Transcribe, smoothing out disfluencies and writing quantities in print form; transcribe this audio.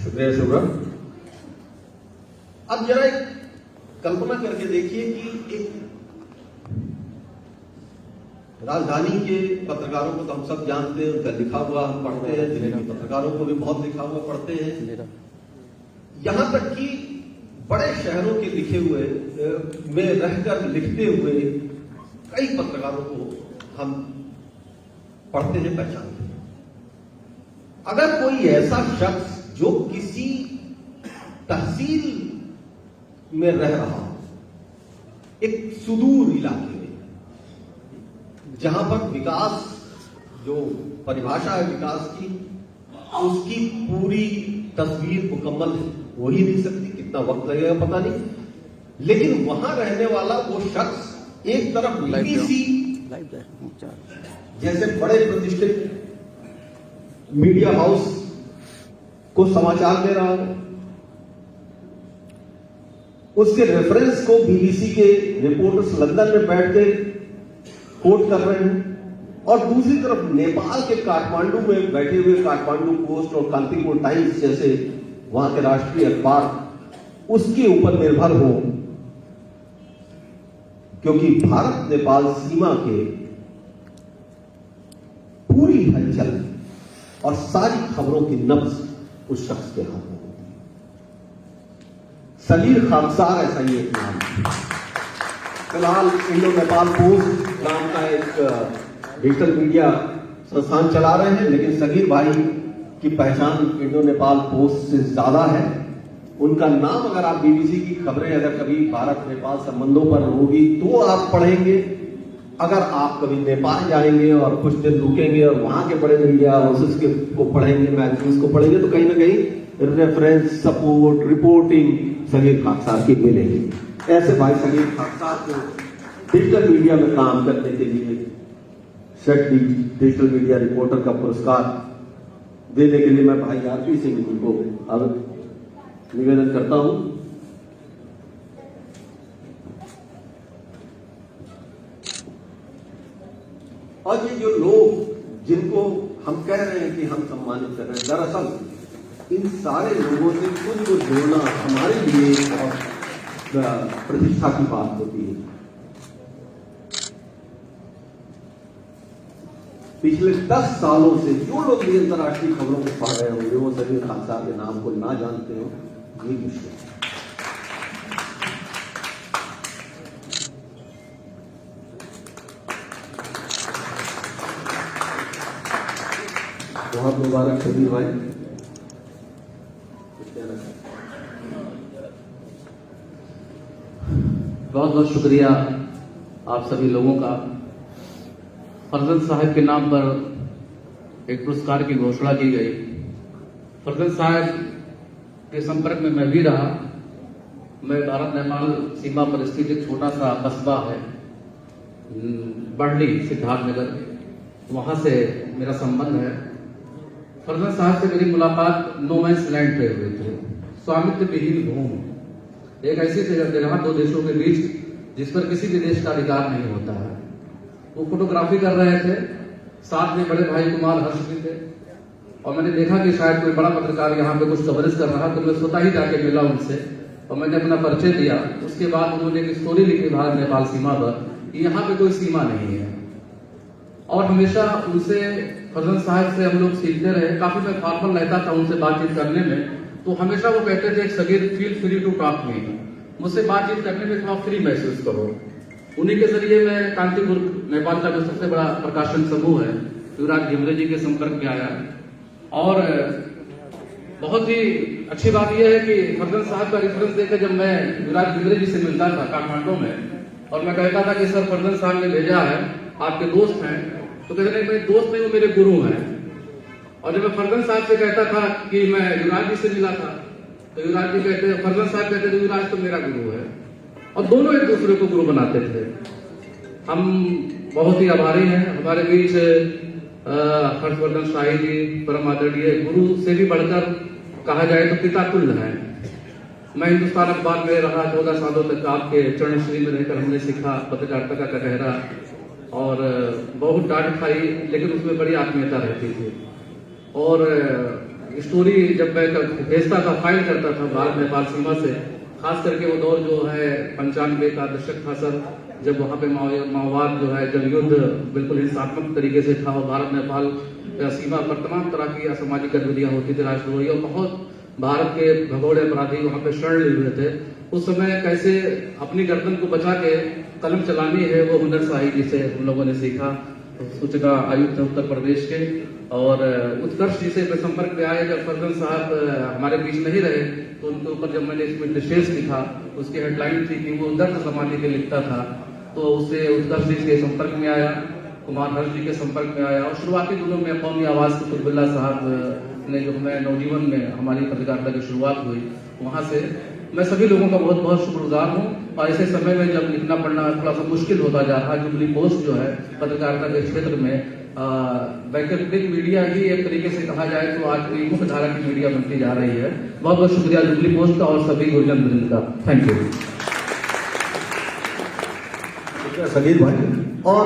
शुक्रिया शुभ्रा। अब जरा एक कल्पना करके देखिए कि एक राजधानी के पत्रकारों को तो हम सब जानते हैं, उनका लिखा हुआ हम पढ़ते हैं, दिल्ली के पत्रकारों को भी बहुत लिखा हुआ पढ़ते हैं, यहां तक कि बड़े शहरों के लिखे हुए में रहकर लिखते हुए कई पत्रकारों को हम पढ़ते हैं, पहचानते हैं। अगर कोई ऐसा शख्स जो किसी तहसील में रह रहा हो, एक सुदूर इलाके में, जहां पर विकास, जो परिभाषा है विकास की, उसकी पूरी तस्वीर मुकम्मल हो ही नहीं सकती, कितना वक्त लगेगा पता नहीं, लेकिन वहां रहने वाला वो शख्स एक तरफ बीबीसी जैसे बड़े प्रतिष्ठित मीडिया हाउस को समाचार दे रहा हो, उसके रेफरेंस को बीबीसी के रिपोर्टर्स लंदन में बैठ के कोट कर रहे हैं, और दूसरी तरफ नेपाल के काठमांडू में बैठे हुए काठमांडू पोस्ट और कांतिपुर टाइम्स जैसे वहां के राष्ट्रीय अखबार उसके ऊपर निर्भर हो, क्योंकि भारत नेपाल सीमा के पूरी हलचल और सारी खबरों की नब्ज उस शख्स के हाथ में होती है। सलील खाकसार ऐसा ही एक नाम है। फिलहाल इंडो नेपाल पोस्ट नाम का एक डिजिटल मीडिया संस्थान चला रहे हैं, लेकिन सलील भाई की पहचान इंडो नेपाल पोस्ट से ज्यादा है। उनका नाम अगर आप बीबीसी की खबरें अगर कभी भारत नेपाल संबंधों पर होगी तो आप पढ़ेंगे, अगर आप कभी नेपाल जाएंगे और कुछ दिन रुकेंगे और वहां के बड़े मीडिया हाउसेस के को पढ़ेंगे, मैगजीन्स को पढ़ेंगे, तो कहीं ना कहीं रेफरेंस, सपोर्ट, रिपोर्टिंग सलील खाकसार की मिलेगी। ऐसे भाई सलील खाकसार को डिजिटल मीडिया में काम करने के लिए सेट डिजिटल मीडिया रिपोर्टर का पुरस्कार देने के लिए मैं भाई आरपी सिंह जी को अब निवेदन करता हूं। और ये जो लोग जिनको हम कह रहे हैं कि हम सम्मानित कर रहे हैं, दरअसल इन सारे लोगों से कुछ को जोड़ना हमारे लिए बहुत प्रतिष्ठा की बात होती है। पिछले 10 सालों से जो लोग भी अंतर्राष्ट्रीय खबरों को पढ़ रहे होंगे वो सलील खाकसार के नाम को ना जानते हो, ये मुश्किल है। बहुत मुबारक सलील भाई। बहुत बहुत शुक्रिया आप सभी लोगों का। फरजंद साहब के नाम पर एक पुरस्कार की घोषणा की गई। फरजंद साहब के संपर्क में मैं भी रहा। मैं भारत नेपाल सीमा पर स्थित एक छोटा सा कस्बा है बढ़ली, सिद्धार्थनगर, वहां से मेरा संबंध है। फरजंद साहब से मेरी मुलाकात नो मैंस लैंड पे हुई थी, स्वामित्व विहीन भूमि, एक ऐसी जगह दो देशों के बीच जिस पर किसी भी देश का अधिकार नहीं होता है। वो फोटोग्राफी कर रहे थे, साथ में बड़े भाई कुमार हर्ष भी थे, और मैंने देखा कि शायद कोई बड़ा पत्रकार यहाँ पे कुछ कवरेज कर रहा, तो मैं स्वतः ही जाके मिला उनसे और मैंने अपना परिचय दिया। उसके बाद उन्होंने एक स्टोरी लिखी भारत नेपाल सीमा पर, यहाँ पे कोई सीमा नहीं है। और हमेशा उनसे, फरजंद साहब से हम लोग सीखते रहे। काफी मैं फॉर्मल रहता था उनसे बातचीत करने में, तो हमेशा वो कहते थे, एक Sagheer feel free to talk me, मुझसे बातचीत करने में थोड़ा फ्री महसूस करो। उन्हीं के जरिए मैं कांतिपुर, नेपाल का जो सबसे बड़ा प्रकाशन समूह है, युवराज घिमरे जी के संपर्क में आया। और बहुत ही अच्छी बात यह है कि फरजंद साहब का रेफरेंस देकर जब मैं युवराज घिमरे जी से मिलता था काठमांडू में, और मैं कहता था कि सर फरजंद साहब ने भेजा है, आपके दोस्त हैं, तो कहते नहीं मेरे दोस्त नहीं, वो मेरे गुरु हैं। और जब मैं फरजंद साहब से कहता था कि मैं युवराज जी से मिला था, तो युवराज जी कहते, फरजंद साहब कहते थे युवराज तो मेरा गुरु है, और दोनों एक दूसरे को गुरु बनाते थे। हम बहुत ही आभारी हैं। हमारे बीच हर्षवर्धन शाही जी परम आदरणीय, गुरु से भी बढ़कर कहा जाए तो पिता तुल्य हैं। मैं हिंदुस्तान अखबार में रहा 14 सालों तक, आपके चरण श्री में रहकर हमने सीखा पत्रकारिता का कटहरा, और बहुत डांट खाई, लेकिन उसमें बड़ी आत्मीयता रहती थी। और स्टोरी जब मैं भेजता था, फाइल करता था भारत नेपाल सीमा से, खास करके वो दौर जो है 95 का दशक था सर, जब वहाँ पे माओवाद जो है, जब युद्ध बिल्कुल हिंसात्मक तरीके से था और भारत नेपाल सीमा पर तमाम तरह की असामाजिक गतिविधियां होती थी, राष्ट्रद्रोही और बहुत भारत के भगोड़े अपराधी वहाँ पे शरण लिए हुए थे। उस समय कैसे अपनी गर्दन को बचा के कलम चलानी है, वो हुनर शाही जी से हम लोगों ने सीखा। सूचना आयुक्त उत्तर प्रदेश के और उत्कर्ष जी से संपर्क में आए। जब फरजन साहब हमारे बीच नहीं रहे तो उनके ऊपर जब मैंने इसमें विशेष लिखा, उसकी हेडलाइन थी कि वो दर्द समाधि के लिखता था, तो उससे उत्कर्ष जी के संपर्क में आया, कुमार हर्ष जी के संपर्क में आया और शुरुआती दिनों में कौमी आवाज के कुतुबुल्ला साहब ने जो हमें नवजीवन में हमारी पत्रकारिता की शुरुआत हुई, वहां से मैं सभी लोगों का बहुत बहुत शुक्रगुजार हूं। और ऐसे समय में जब लिखना पढ़ना थोड़ा सा मुश्किल होता जा रहा, जुबली पोस्ट जो है पत्रकारिता के क्षेत्र में वैकल्पिक मीडिया ही एक तरीके से कहा जाए तो आज की मुख्य धारा की मीडिया बनती जा रही है। बहुत बहुत शुक्रिया जुबली पोस्ट का और सभी गुरुजन वृंद का। थैंक यू संगीत भाई। और